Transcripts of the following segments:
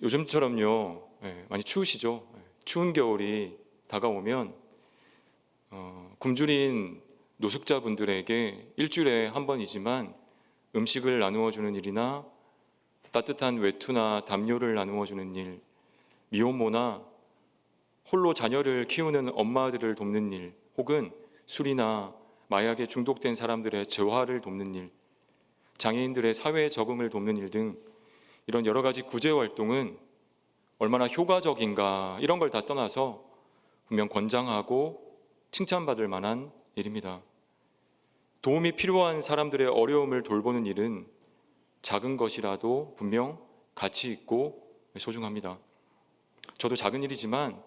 요즘처럼요, 많이 추우시죠? 추운 겨울이 다가오면 굶주린 노숙자분들에게 일주일에 한 번이지만 음식을 나누어 주는 일이나 따뜻한 외투나 담요를 나누어 주는 일, 미혼모나 홀로 자녀를 키우는 엄마들을 돕는 일, 혹은 술이나 마약에 중독된 사람들의 재활을 돕는 일, 장애인들의 사회 적응을 돕는 일 등 이런 여러 가지 구제 활동은 얼마나 효과적인가, 이런 걸 다 떠나서 분명 권장하고 칭찬받을 만한 일입니다. 도움이 필요한 사람들의 어려움을 돌보는 일은 작은 것이라도 분명 가치 있고 소중합니다. 저도 작은 일이지만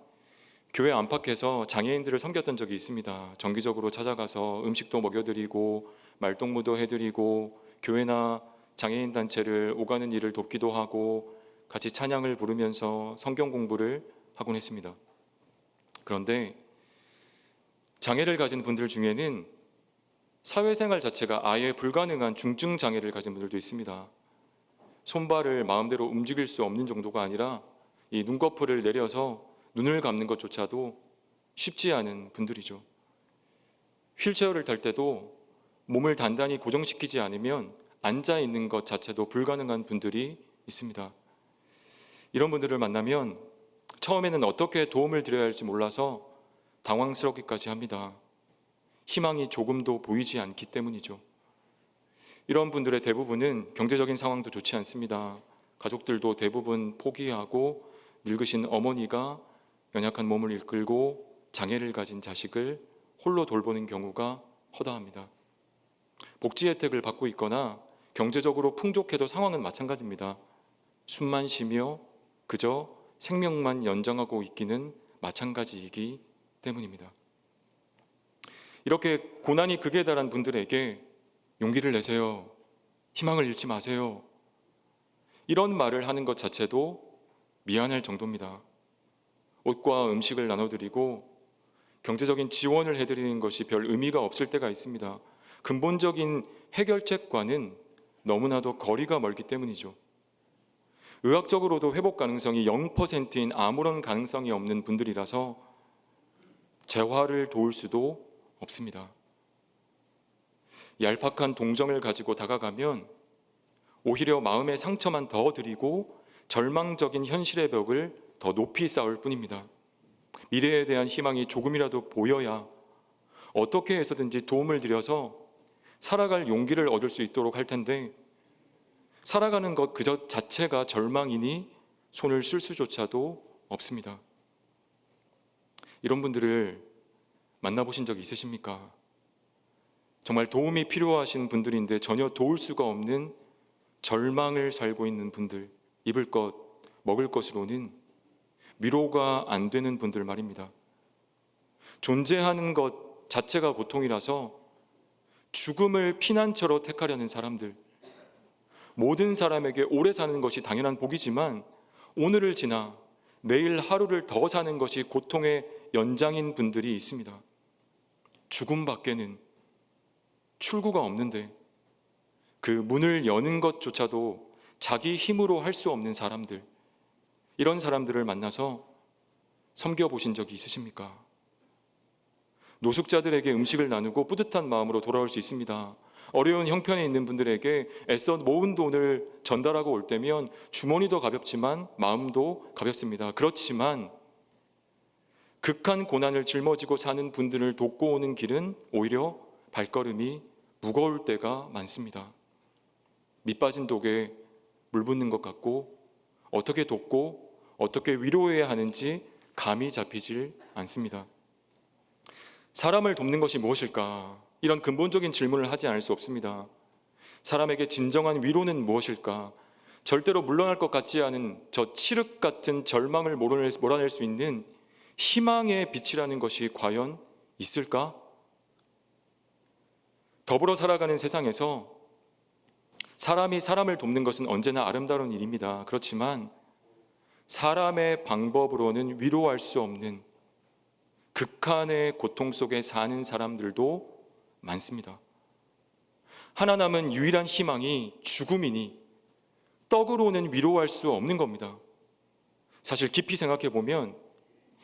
교회 안팎에서 장애인들을 섬겼던 적이 있습니다. 정기적으로 찾아가서 음식도 먹여드리고 말동무도 해드리고 교회나 장애인 단체를 오가는 일을 돕기도 하고 같이 찬양을 부르면서 성경 공부를 하곤 했습니다. 그런데 장애를 가진 분들 중에는 사회생활 자체가 아예 불가능한 중증 장애를 가진 분들도 있습니다. 손발을 마음대로 움직일 수 없는 정도가 아니라 이 눈꺼풀을 내려서 눈을 감는 것조차도 쉽지 않은 분들이죠. 휠체어를 탈 때도 몸을 단단히 고정시키지 않으면 앉아 있는 것 자체도 불가능한 분들이 있습니다. 이런 분들을 만나면 처음에는 어떻게 도움을 드려야 할지 몰라서 당황스럽기까지 합니다. 희망이 조금도 보이지 않기 때문이죠. 이런 분들의 대부분은 경제적인 상황도 좋지 않습니다. 가족들도 대부분 포기하고 늙으신 어머니가 연약한 몸을 이끌고 장애를 가진 자식을 홀로 돌보는 경우가 허다합니다. 복지 혜택을 받고 있거나 경제적으로 풍족해도 상황은 마찬가지입니다. 숨만 쉬며 그저 생명만 연장하고 있기는 마찬가지이기 때문입니다. 이렇게 고난이 극에 달한 분들에게 용기를 내세요. 희망을 잃지 마세요. 이런 말을 하는 것 자체도 미안할 정도입니다. 옷과 음식을 나눠드리고 경제적인 지원을 해드리는 것이 별 의미가 없을 때가 있습니다. 근본적인 해결책과는 너무나도 거리가 멀기 때문이죠. 의학적으로도 회복 가능성이 0%인 아무런 가능성이 없는 분들이라서 재활을 도울 수도 없습니다. 얄팍한 동정을 가지고 다가가면 오히려 마음의 상처만 더 드리고 절망적인 현실의 벽을 더 높이 쌓을 뿐입니다. 미래에 대한 희망이 조금이라도 보여야 어떻게 해서든지 도움을 드려서 살아갈 용기를 얻을 수 있도록 할 텐데, 살아가는 것 그 자체가 절망이니 손을 쓸 수조차도 없습니다. 이런 분들을 만나보신 적이 있으십니까? 정말 도움이 필요하신 분들인데 전혀 도울 수가 없는 절망을 살고 있는 분들, 입을 것, 먹을 것으로는 위로가 안 되는 분들 말입니다. 존재하는 것 자체가 고통이라서 죽음을 피난처로 택하려는 사람들, 모든 사람에게 오래 사는 것이 당연한 복이지만 오늘을 지나 내일 하루를 더 사는 것이 고통의 연장인 분들이 있습니다. 죽음 밖에는 출구가 없는데 그 문을 여는 것조차도 자기 힘으로 할 수 없는 사람들, 이런 사람들을 만나서 섬겨보신 적이 있으십니까? 노숙자들에게 음식을 나누고 뿌듯한 마음으로 돌아올 수 있습니다. 어려운 형편에 있는 분들에게 애써 모은 돈을 전달하고 올 때면 주머니도 가볍지만 마음도 가볍습니다. 그렇지만 극한 고난을 짊어지고 사는 분들을 돕고 오는 길은 오히려 발걸음이 무거울 때가 많습니다. 밑 빠진 독에 물 붓는 것 같고 어떻게 돕고 어떻게 위로해야 하는지 감이 잡히질 않습니다. 사람을 돕는 것이 무엇일까? 이런 근본적인 질문을 하지 않을 수 없습니다. 사람에게 진정한 위로는 무엇일까? 절대로 물러날 것 같지 않은 저 칠흑 같은 절망을 몰아낼 수 있는 희망의 빛이라는 것이 과연 있을까? 더불어 살아가는 세상에서 사람이 사람을 돕는 것은 언제나 아름다운 일입니다. 그렇지만 사람의 방법으로는 위로할 수 없는 극한의 고통 속에 사는 사람들도 많습니다. 하나 남은 유일한 희망이 죽음이니 떡으로는 위로할 수 없는 겁니다. 사실 깊이 생각해 보면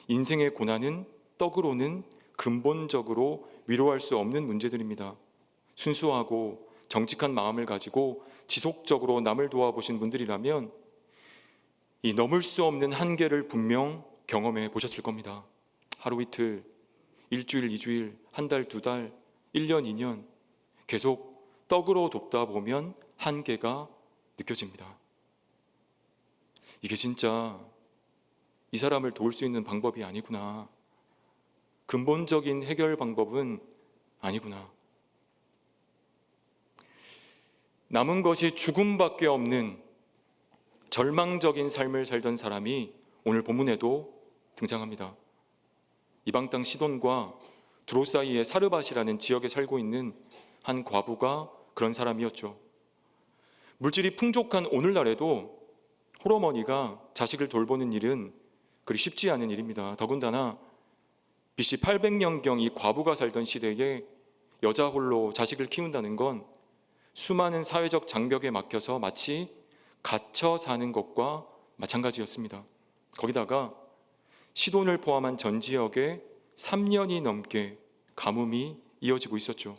인생의 고난은 떡으로는 근본적으로 위로할 수 없는 문제들입니다. 순수하고 정직한 마음을 가지고 지속적으로 남을 도와보신 분들이라면 이 넘을 수 없는 한계를 분명 경험해 보셨을 겁니다. 하루 이틀, 일주일, 이주일, 한 달, 두 달, 1년, 2년 계속 떡으로 돕다 보면 한계가 느껴집니다. 이게 진짜 이 사람을 도울 수 있는 방법이 아니구나. 근본적인 해결 방법은 아니구나. 남은 것이 죽음밖에 없는 절망적인 삶을 살던 사람이 오늘 본문에도 등장합니다. 이방 땅 시돈과 두로 사이의 사르밧이라는 지역에 살고 있는 한 과부가 그런 사람이었죠. 물질이 풍족한 오늘날에도 홀어머니가 자식을 돌보는 일은 그리 쉽지 않은 일입니다. 더군다나 BC 800년경 이 과부가 살던 시대에 여자 홀로 자식을 키운다는 건 수많은 사회적 장벽에 막혀서 마치 갇혀 사는 것과 마찬가지였습니다. 거기다가 시돈을 포함한 전 지역에 3년이 넘게 가뭄이 이어지고 있었죠.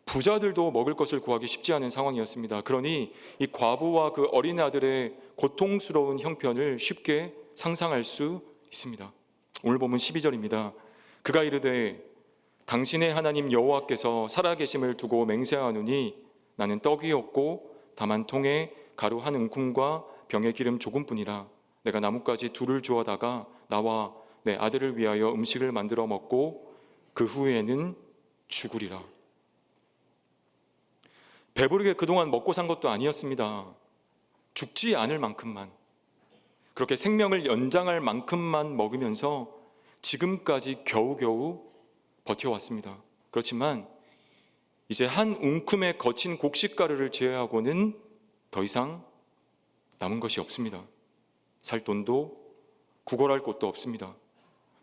부자들도 먹을 것을 구하기 쉽지 않은 상황이었습니다. 그러니 이 과부와 그 어린 아들의 고통스러운 형편을 쉽게 상상할 수 있습니다. 오늘 보면 12절입니다. 그가 이르되 당신의 하나님 여호와께서 살아계심을 두고 맹세하노니 나는 떡이 없고 다만 통에 가루 한 움큼과 병에 기름 조금뿐이라. 내가 나뭇가지 둘을 주어다가 나와 내 아들을 위하여 음식을 만들어 먹고 그 후에는 죽으리라. 배부르게 그동안 먹고 산 것도 아니었습니다. 죽지 않을 만큼만, 그렇게 생명을 연장할 만큼만 먹으면서 지금까지 겨우겨우 버텨왔습니다. 그렇지만 이제 한 움큼의 거친 곡식가루를 제외하고는 더 이상 남은 것이 없습니다. 살 돈도 구걸할 곳도 없습니다.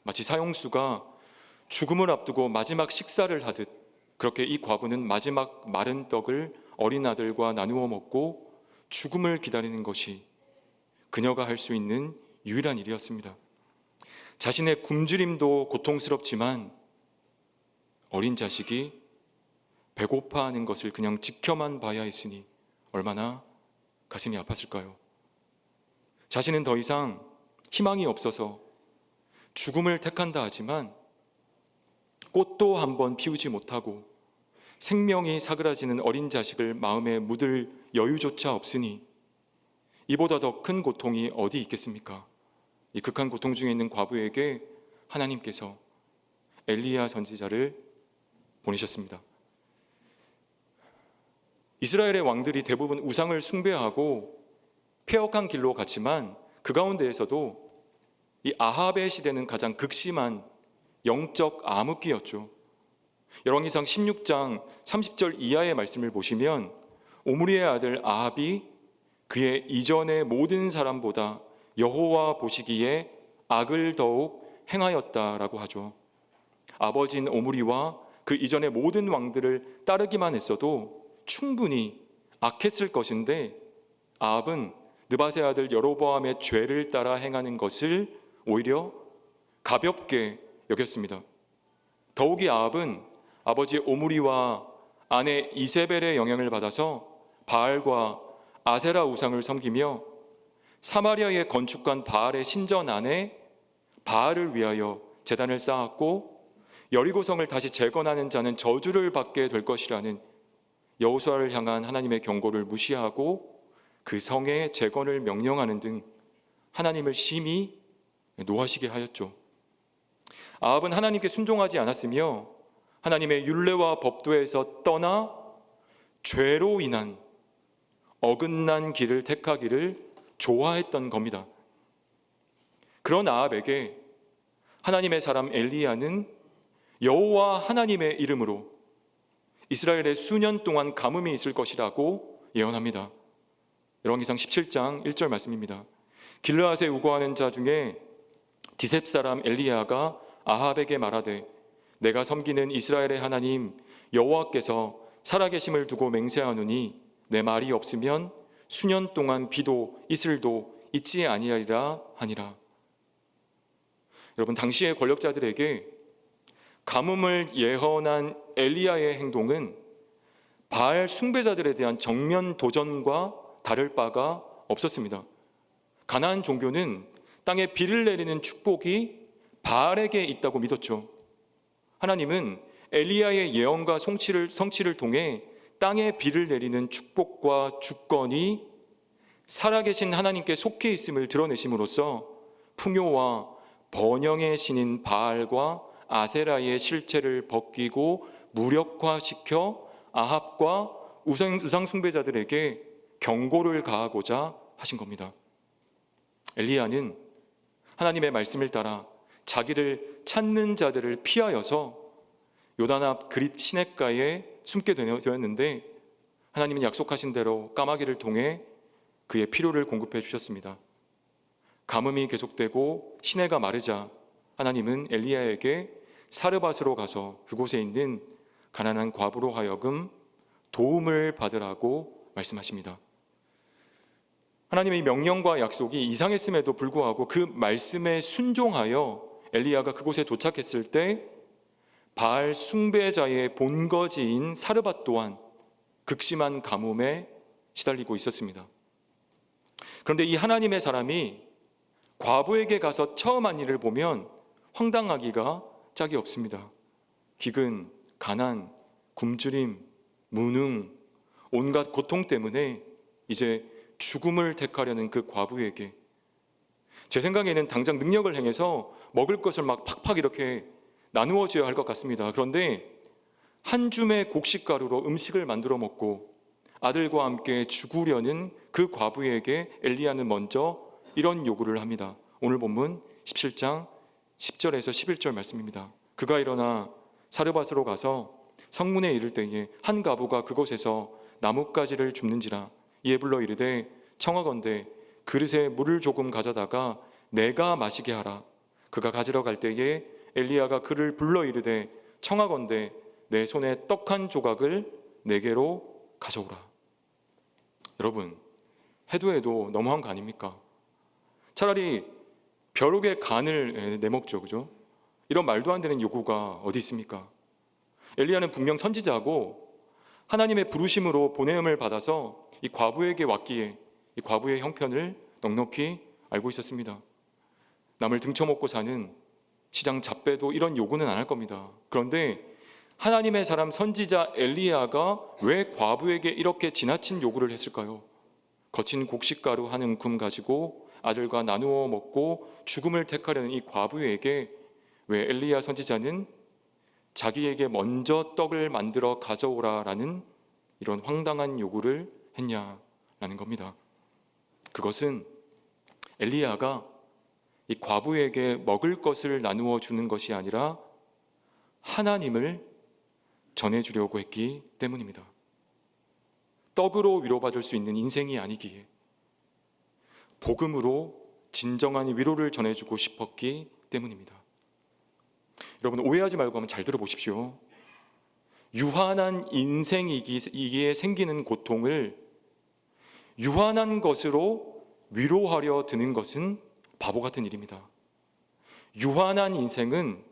마치 사형수가 죽음을 앞두고 마지막 식사를 하듯 그렇게 이 과부는 마지막 마른 떡을 어린 아들과 나누어 먹고 죽음을 기다리는 것이 그녀가 할 수 있는 유일한 일이었습니다. 자신의 굶주림도 고통스럽지만 어린 자식이 배고파하는 것을 그냥 지켜만 봐야 했으니 얼마나 가슴이 아팠을까요? 자신은 더 이상 희망이 없어서 죽음을 택한다 하지만 꽃도 한번 피우지 못하고 생명이 사그라지는 어린 자식을 마음에 묻을 여유조차 없으니 이보다 더 큰 고통이 어디 있겠습니까? 이 극한 고통 중에 있는 과부에게 하나님께서 엘리야 선지자를 보내셨습니다. 이스라엘의 왕들이 대부분 우상을 숭배하고 폐역한 길로 갔지만 그 가운데에서도 이 아합의 시대는 가장 극심한 영적 암흑기였죠. 열왕기상 16장 30절 이하의 말씀을 보시면 오므리의 아들 아합이 그의 이전의 모든 사람보다 여호와 보시기에 악을 더욱 행하였다라고 하죠. 아버지인 오므리와 그 이전의 모든 왕들을 따르기만 했어도 충분히 악했을 것인데 아합은 느밧의 아들 여로보암의 죄를 따라 행하는 것을 오히려 가볍게 여겼습니다. 더욱이 아합은 아버지 오므리와 아내 이세벨의 영향을 받아서 바알과 아세라 우상을 섬기며 사마리아에 건축한 바알의 신전 안에 바알을 위하여 제단을 쌓았고 여리고성을 다시 재건하는 자는 저주를 받게 될 것이라는 여호수아를 향한 하나님의 경고를 무시하고 그 성의 재건을 명령하는 등 하나님을 심히 노하시게 하였죠. 아합은 하나님께 순종하지 않았으며 하나님의 율례와 법도에서 떠나 죄로 인한 어긋난 길을 택하기를 좋아했던 겁니다. 그런 아합에게 하나님의 사람 엘리야는 여호와 하나님의 이름으로 이스라엘에 수년 동안 가뭄이 있을 것이라고 예언합니다. 열왕기상 17장 1절 말씀입니다. 길르앗에 우거하는 자 중에 디셉 사람 엘리야가 아합에게 말하되 내가 섬기는 이스라엘의 하나님 여호와께서 살아계심을 두고 맹세하노니 내 말이 없으면 수년 동안 비도 이슬도 잊지 아니하리라 하니라. 여러분, 당시의 권력자들에게 가뭄을 예언한 엘리야의 행동은 바알 숭배자들에 대한 정면 도전과 다를 바가 없었습니다. 가나안 종교는 땅에 비를 내리는 축복이 바알에게 있다고 믿었죠. 하나님은 엘리야의 예언과 성취를 통해 땅에 비를 내리는 축복과 주권이 살아계신 하나님께 속해 있음을 드러내심으로써 풍요와 번영의 신인 바알과 아세라의 실체를 벗기고 무력화시켜 아합과 우상 숭배자들에게 경고를 가하고자 하신 겁니다. 엘리야는 하나님의 말씀을 따라 자기를 찾는 자들을 피하여서 요단 앞 그릿 시냇가에 숨게 되었는데, 하나님은 약속하신 대로 까마귀를 통해 그의 필요를 공급해 주셨습니다. 가뭄이 계속되고 시내가 마르자 하나님은 엘리야에게 사르밧으로 가서 그곳에 있는 가난한 과부로 하여금 도움을 받으라고 말씀하십니다. 하나님의 명령과 약속이 이상했음에도 불구하고 그 말씀에 순종하여 엘리야가 그곳에 도착했을 때 바알 숭배자의 본거지인 사르밧 또한 극심한 가뭄에 시달리고 있었습니다. 그런데 이 하나님의 사람이 과부에게 가서 처음 한 일을 보면 황당하기가 짝이 없습니다. 기근, 가난, 굶주림, 무능, 온갖 고통 때문에 이제 죽음을 택하려는 그 과부에게, 제 생각에는 당장 능력을 행해서 먹을 것을 막 팍팍 이렇게 나누어 줘야 할 것 같습니다. 그런데 한 줌의 곡식가루로 음식을 만들어 먹고 아들과 함께 죽으려는 그 과부에게 엘리야는 먼저 이런 요구를 합니다. 오늘 본문 17장 10절에서 11절 말씀입니다. 그가 일어나 사르밧으로 가서 성문에 이를 때에 한 과부가 그곳에서 나뭇가지를 줍는지라. 이에 불러 이르되 청하건대 그릇에 물을 조금 가져다가 내가 마시게 하라. 그가 가지러 갈 때에 엘리야가 그를 불러 이르되 청하건대 내 손에 떡 한 조각을 내게로 가져오라. 여러분, 해도 너무한 거 아닙니까? 차라리 벼룩의 간을 내먹죠, 그죠? 이런 말도 안 되는 요구가 어디 있습니까? 엘리야는 분명 선지자고 하나님의 부르심으로 보냄을 받아서 이 과부에게 왔기에 이 과부의 형편을 넉넉히 알고 있었습니다. 남을 등쳐먹고 사는 시장 잡배도 이런 요구는 안 할 겁니다. 그런데 하나님의 사람 선지자 엘리야가 왜 과부에게 이렇게 지나친 요구를 했을까요? 거친 곡식가루 한 움큼 가지고 아들과 나누어 먹고 죽음을 택하려는 이 과부에게 왜 엘리야 선지자는 자기에게 먼저 떡을 만들어 가져오라라는 이런 황당한 요구를 했냐라는 겁니다. 그것은 엘리야가 이 과부에게 먹을 것을 나누어 주는 것이 아니라 하나님을 전해주려고 했기 때문입니다. 떡으로 위로받을 수 있는 인생이 아니기에 복음으로 진정한 위로를 전해주고 싶었기 때문입니다. 여러분, 오해하지 말고 한번 잘 들어보십시오. 유한한 인생이기에 생기는 고통을 유한한 것으로 위로하려 드는 것은 바보 같은 일입니다. 유한한 인생은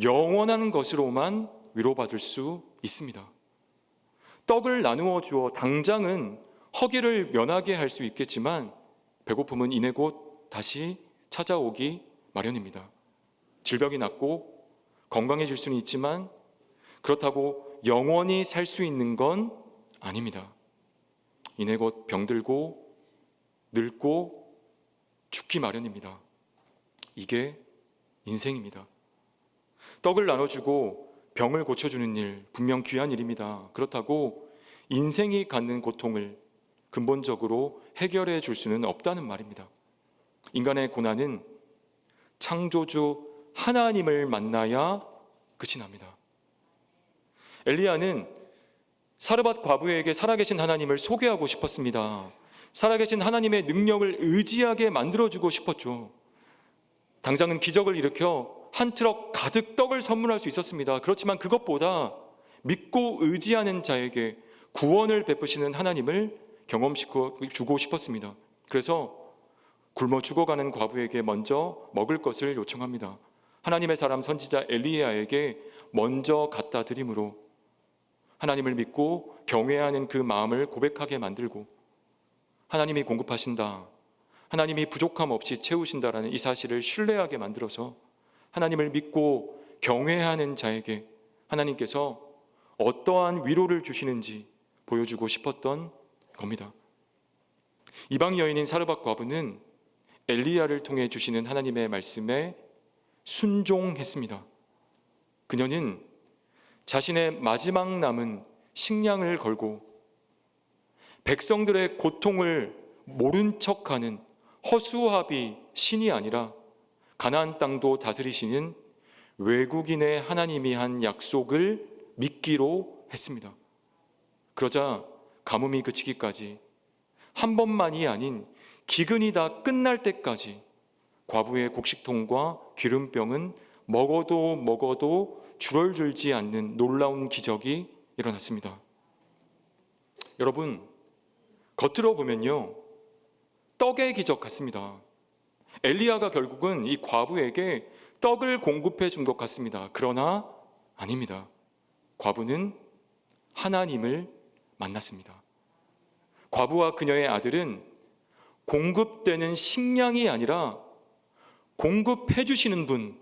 영원한 것으로만 위로받을 수 있습니다. 떡을 나누어 주어 당장은 허기를 면하게 할 수 있겠지만 배고픔은 이내 곧 다시 찾아오기 마련입니다. 질병이 낫고 건강해질 수는 있지만 그렇다고 영원히 살 수 있는 건 아닙니다. 이내 곧 병들고 늙고 죽기 마련입니다. 이게 인생입니다. 떡을 나눠주고 병을 고쳐주는 일, 분명 귀한 일입니다. 그렇다고 인생이 갖는 고통을 근본적으로 해결해 줄 수는 없다는 말입니다. 인간의 고난은 창조주 하나님을 만나야 끝이 납니다. 엘리야는 사르밧 과부에게 살아계신 하나님을 소개하고 싶었습니다. 살아계신 하나님의 능력을 의지하게 만들어주고 싶었죠. 당장은 기적을 일으켜 한 트럭 가득 떡을 선물할 수 있었습니다. 그렇지만 그것보다 믿고 의지하는 자에게 구원을 베푸시는 하나님을 경험시켜 주고 싶었습니다. 그래서 굶어 죽어가는 과부에게 먼저 먹을 것을 요청합니다. 하나님의 사람 선지자 엘리야에게 먼저 갖다 드림으로 하나님을 믿고 경외하는 그 마음을 고백하게 만들고, 하나님이 공급하신다, 하나님이 부족함 없이 채우신다라는 이 사실을 신뢰하게 만들어서 하나님을 믿고 경외하는 자에게 하나님께서 어떠한 위로를 주시는지 보여주고 싶었던 겁니다. 이방 여인인 사르밧 과부는 엘리야를 통해 주시는 하나님의 말씀에 순종했습니다. 그녀는 자신의 마지막 남은 식량을 걸고 백성들의 고통을 모른 척하는 허수아비 신이 아니라 가나안 땅도 다스리시는 외국인의 하나님이 한 약속을 믿기로 했습니다. 그러자 가뭄이 그치기까지, 한 번만이 아닌 기근이 다 끝날 때까지 과부의 곡식통과 기름병은 먹어도 줄어들지 않는 놀라운 기적이 일어났습니다. 여러분, 겉으로 보면요, 떡의 기적 같습니다. 엘리야가 결국은 이 과부에게 떡을 공급해 준 것 같습니다. 그러나 아닙니다. 과부는 하나님을 만났습니다. 과부와 그녀의 아들은 공급되는 식량이 아니라 공급해 주시는 분,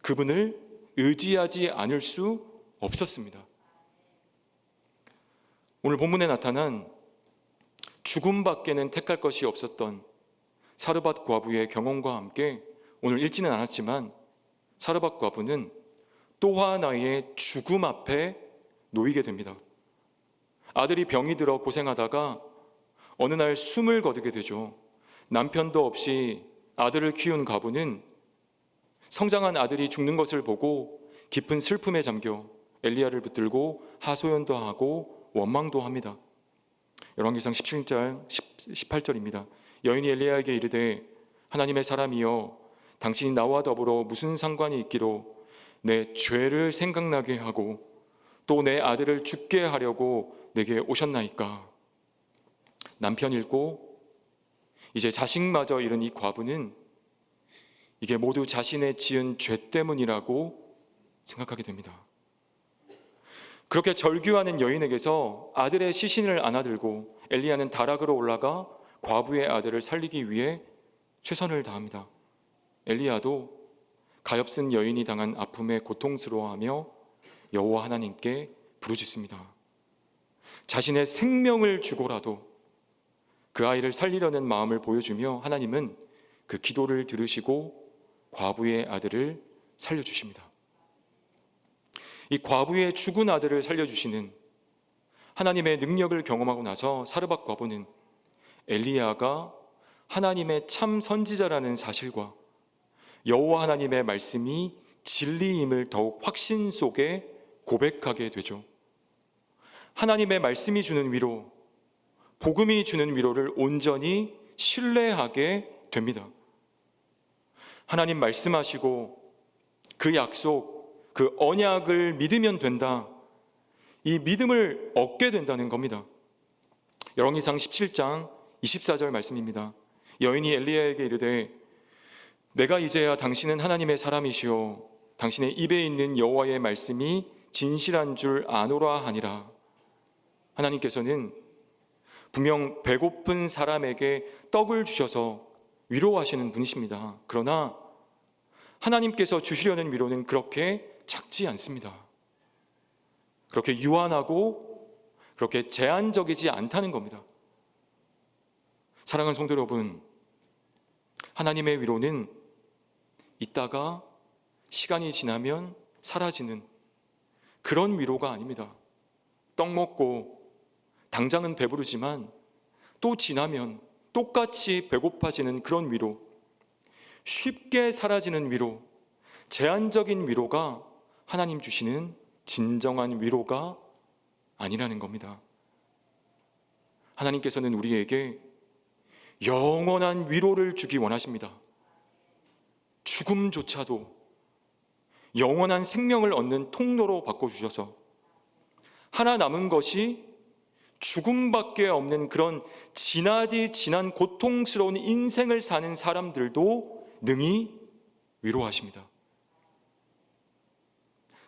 그분을 의지하지 않을 수 없었습니다. 오늘 본문에 나타난 죽음밖에는 택할 것이 없었던 사르밧 과부의 경험과 함께 오늘 읽지는 않았지만 사르밧 과부는 또 하나의 죽음 앞에 놓이게 됩니다. 아들이 병이 들어 고생하다가 어느 날 숨을 거두게 되죠. 남편도 없이 아들을 키운 과부는 성장한 아들이 죽는 것을 보고 깊은 슬픔에 잠겨 엘리야를 붙들고 하소연도 하고 원망도 합니다. 열왕기상 17장 18절입니다. 여인이 엘리야에게 이르되 하나님의 사람이여, 당신이 나와 더불어 무슨 상관이 있기로 내 죄를 생각나게 하고 또 내 아들을 죽게 하려고 내게 오셨나이까. 남편 잃고 이제 자식마저 잃은 이 과부는 이게 모두 자신의 지은 죄 때문이라고 생각하게 됩니다. 그렇게 절규하는 여인에게서 아들의 시신을 안아들고 엘리야는 다락으로 올라가 과부의 아들을 살리기 위해 최선을 다합니다. 엘리야도 가엾은 여인이 당한 아픔에 고통스러워하며 여호와 하나님께 부르짖습니다. 자신의 생명을 주고라도 그 아이를 살리려는 마음을 보여주며 하나님은 그 기도를 들으시고 과부의 아들을 살려주십니다. 이 과부의 죽은 아들을 살려주시는 하나님의 능력을 경험하고 나서 사르밧 과부는 엘리야가 하나님의 참 선지자라는 사실과 여호와 하나님의 말씀이 진리임을 더욱 확신 속에 고백하게 되죠. 하나님의 말씀이 주는 위로, 복음이 주는 위로를 온전히 신뢰하게 됩니다. 하나님 말씀하시고 그 약속, 그 언약을 믿으면 된다. 이 믿음을 얻게 된다는 겁니다. 열왕기상 17장 24절 말씀입니다. 여인이 엘리야에게 이르되 내가 이제야 당신은 하나님의 사람이시오 당신의 입에 있는 여호와의 말씀이 진실한 줄 아노라 하니라. 하나님께서는 분명 배고픈 사람에게 떡을 주셔서 위로하시는 분이십니다. 그러나 하나님께서 주시려는 위로는 그렇게 작지 않습니다. 그렇게 유한하고 그렇게 제한적이지 않다는 겁니다. 사랑하는 성도 여러분, 하나님의 위로는 있다가 시간이 지나면 사라지는 그런 위로가 아닙니다. 떡 먹고 당장은 배부르지만 또 지나면 똑같이 배고파지는 그런 위로, 쉽게 사라지는 위로, 제한적인 위로가 하나님 주시는 진정한 위로가 아니라는 겁니다. 하나님께서는 우리에게 영원한 위로를 주기 원하십니다. 죽음조차도 영원한 생명을 얻는 통로로 바꿔주셔서 하나 남은 것이 죽음밖에 없는 그런 지나디 지난 고통스러운 인생을 사는 사람들도 능히 위로하십니다.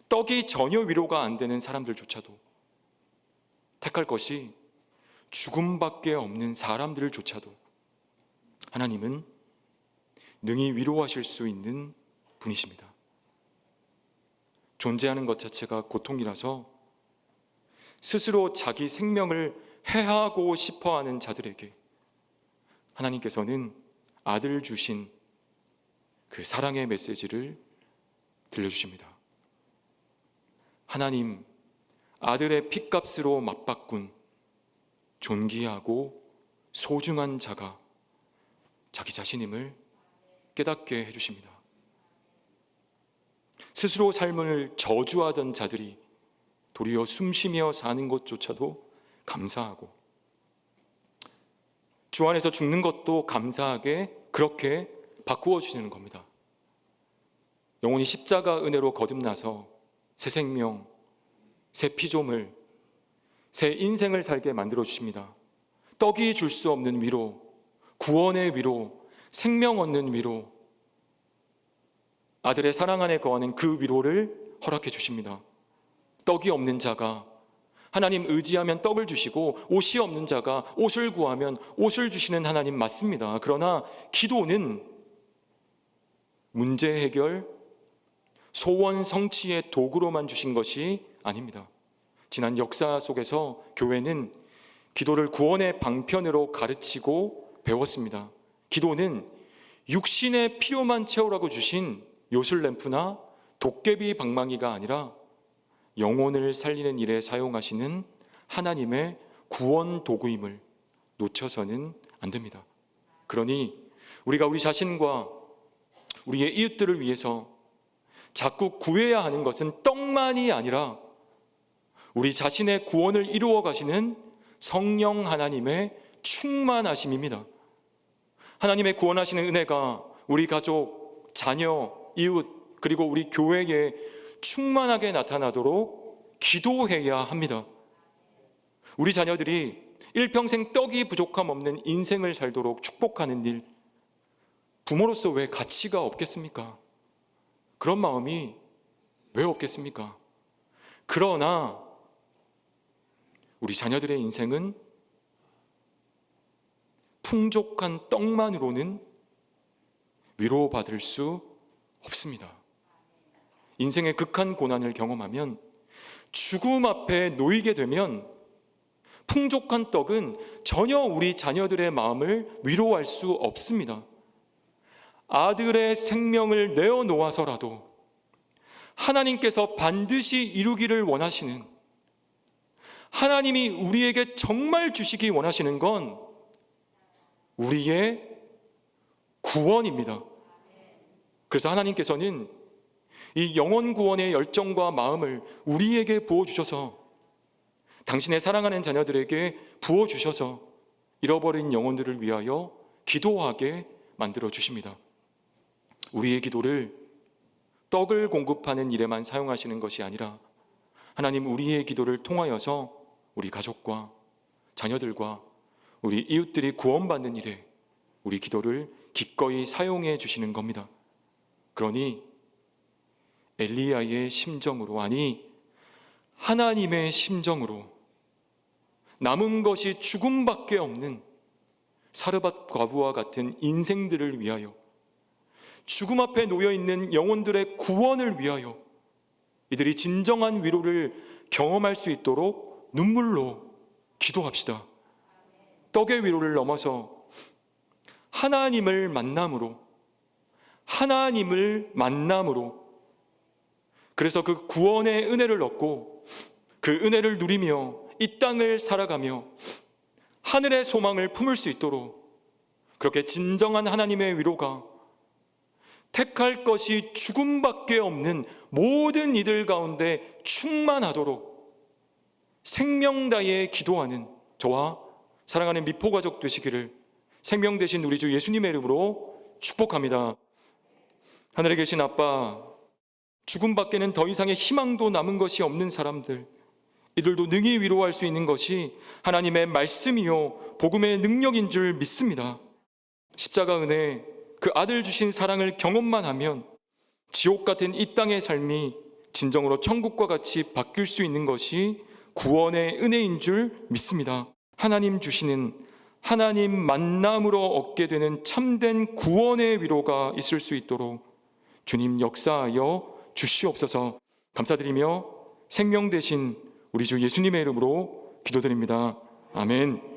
떡이 전혀 위로가 안 되는 사람들조차도, 택할 것이 죽음밖에 없는 사람들조차도 하나님은 능히 위로하실 수 있는 분이십니다. 존재하는 것 자체가 고통이라서 스스로 자기 생명을 해하고 싶어하는 자들에게 하나님께서는 아들 주신 그 사랑의 메시지를 들려주십니다. 하나님, 아들의 핏값으로 맞바꾼 존귀하고 소중한 자가 자기 자신임을 깨닫게 해주십니다. 스스로 삶을 저주하던 자들이 도리어 숨쉬며 사는 것조차도 감사하고, 주 안에서 죽는 것도 감사하게 그렇게 바꾸어 주시는 겁니다. 영혼이 십자가 은혜로 거듭나서 새 생명, 새 피조물, 새 인생을 살게 만들어 주십니다. 떡이 줄 수 없는 위로, 구원의 위로, 생명 얻는 위로, 아들의 사랑 안에 거하는 그 위로를 허락해 주십니다. 떡이 없는 자가 하나님 의지하면 떡을 주시고, 옷이 없는 자가 옷을 구하면 옷을 주시는 하나님 맞습니다. 그러나 기도는 문제 해결, 소원 성취의 도구로만 주신 것이 아닙니다. 지난 역사 속에서 교회는 기도를 구원의 방편으로 가르치고 배웠습니다. 기도는 육신의 필요만 채우라고 주신 요술램프나 도깨비 방망이가 아니라 영혼을 살리는 일에 사용하시는 하나님의 구원 도구임을 놓쳐서는 안 됩니다. 그러니 우리가 우리 자신과 우리의 이웃들을 위해서 자꾸 구해야 하는 것은 떡만이 아니라 우리 자신의 구원을 이루어 가시는 성령 하나님의 충만하심입니다. 하나님의 구원하시는 은혜가 우리 가족, 자녀, 이웃, 그리고 우리 교회에 충만하게 나타나도록 기도해야 합니다. 우리 자녀들이 일평생 떡이 부족함 없는 인생을 살도록 축복하는 일, 부모로서 왜 가치가 없겠습니까? 그런 마음이 왜 없겠습니까? 그러나 우리 자녀들의 인생은 풍족한 떡만으로는 위로받을 수 없습니다. 인생의 극한 고난을 경험하면, 죽음 앞에 놓이게 되면 풍족한 떡은 전혀 우리 자녀들의 마음을 위로할 수 없습니다. 아들의 생명을 내어놓아서라도 하나님께서 반드시 이루기를 원하시는, 하나님이 우리에게 정말 주시기 원하시는 건 우리의 구원입니다. 그래서 하나님께서는 이 영혼 구원의 열정과 마음을 우리에게 부어주셔서, 당신의 사랑하는 자녀들에게 부어주셔서 잃어버린 영혼들을 위하여 기도하게 만들어 주십니다. 우리의 기도를 떡을 공급하는 일에만 사용하시는 것이 아니라 하나님, 우리의 기도를 통하여서 우리 가족과 자녀들과 우리 이웃들이 구원받는 일에 우리 기도를 기꺼이 사용해 주시는 겁니다. 그러니 엘리야의 심정으로, 아니 하나님의 심정으로 남은 것이 죽음밖에 없는 사르밧 과부와 같은 인생들을 위하여, 죽음 앞에 놓여있는 영혼들의 구원을 위하여 이들이 진정한 위로를 경험할 수 있도록 눈물로 기도합시다. 떡의 위로를 넘어서 하나님을 만남으로, 그래서 그 구원의 은혜를 얻고 그 은혜를 누리며 이 땅을 살아가며 하늘의 소망을 품을 수 있도록, 그렇게 진정한 하나님의 위로가 택할 것이 죽음밖에 없는 모든 이들 가운데 충만하도록 생명 다해 기도하는 저와 사랑하는 미포가족 되시기를 생명 되신 우리 주 예수님의 이름으로 축복합니다. 하늘에 계신 아빠, 죽음밖에는 더 이상의 희망도 남은 것이 없는 사람들, 이들도 능히 위로할 수 있는 것이 하나님의 말씀이요 복음의 능력인 줄 믿습니다. 십자가 은혜, 그 아들 주신 사랑을 경험만 하면 지옥 같은 이 땅의 삶이 진정으로 천국과 같이 바뀔 수 있는 것이 구원의 은혜인 줄 믿습니다. 하나님 주시는 하나님 만남으로 얻게 되는 참된 구원의 위로가 있을 수 있도록 주님 역사하여 주시옵소서. 감사드리며 생명 되신 우리 주 예수님의 이름으로 기도드립니다. 아멘.